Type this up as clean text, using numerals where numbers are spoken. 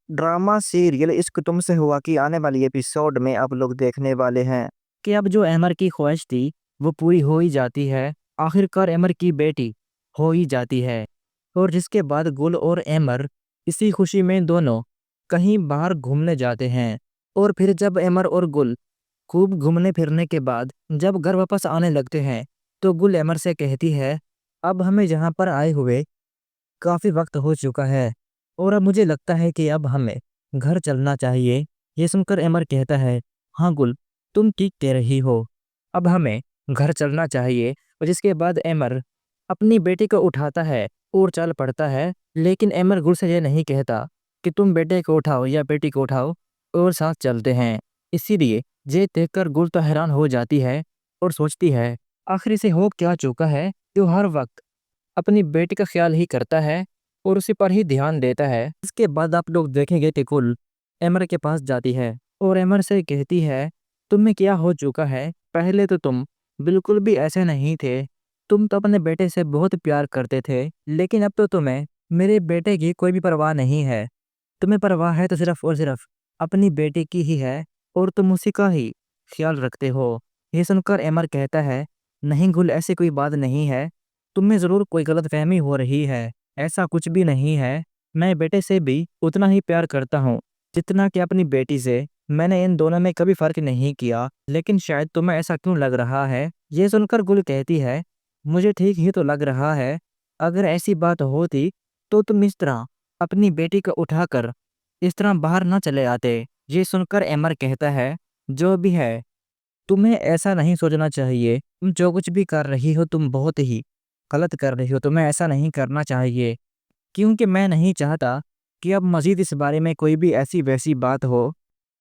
Drama serial इश्क तुमसे हुआ की आने वाली एपिसोड में आप लोग देखने वाले हैं कि अब जो अमर की ख्वाहिश थी वो पूरी हो ही जाती है। आखिरकार अमर की बेटी हो ही जाती है। और जिसके बाद गुल और अमर इसी खुशी में दोनों कहीं बाहर घूमने जाते हैं। और फिर जब अमर और गुल खूब घूमने फिरने के बाद जब घर वापस आने लगते हैं तो गुल अमर से कहती है, अब हमें यहाँ पर आए हुए काफी वक्त हो चुका है और अब मुझे लगता है कि अब हमें घर चलना चाहिए। ये सुनकर अमर कहता है, हाँ गुल, तुम ठीक कह रही हो, अब हमें घर चलना चाहिए। और जिसके बाद अमर अपनी बेटी को उठाता है और चल पड़ता है। लेकिन अमर गुल से ये नहीं कहता कि तुम बेटे को उठाओ या बेटी को उठाओ और साथ चलते हैं। इसीलिए ये देखकर गुल तो हैरान हो जाती है और सोचती है आखिर से हो क्या चुका है जो हर वक्त अपनी बेटी का ख्याल ही करता है और उसी पर ही ध्यान देता है। इसके बाद आप लोग देखेंगे कि कुल एमर के पास जाती है और एमर से कहती है, तुम्हें क्या हो चुका है? पहले तो तुम बिल्कुल भी ऐसे नहीं थे। तुम तो अपने बेटे से बहुत प्यार करते थे, लेकिन अब तो तुम्हें मेरे बेटे की कोई भी परवाह नहीं है। तुम्हें परवाह है तो सिर्फ और सिर्फ अपनी बेटी की ही है और तुम उसी का ही ख्याल रखते हो। ये सुनकर एमर कहता है, नहीं गुल, ऐसी कोई बात नहीं है। तुम्हें ज़रूर कोई गलतफहमी हो रही है। ऐसा कुछ भी नहीं है। मैं बेटे से भी उतना ही प्यार करता हूँ जितना कि अपनी बेटी से। मैंने इन दोनों में कभी फर्क नहीं किया, लेकिन शायद तुम्हें ऐसा क्यों लग रहा है? ये सुनकर गुल कहती है, मुझे ठीक ही तो लग रहा है। अगर ऐसी बात होती तो तुम इस तरह अपनी बेटी को उठाकर इस तरह बाहर ना चले आते। ये सुनकर एमर कहता है, जो भी है, तुम्हें ऐसा नहीं सोचना चाहिए। तुम जो कुछ भी कर रही हो तुम बहुत ही गलत कर रही हो। तुम्हें ऐसा नहीं करना चाहिए, क्योंकि मैं नहीं चाहता कि अब मज़ीद इस बारे में कोई भी ऐसी वैसी बात हो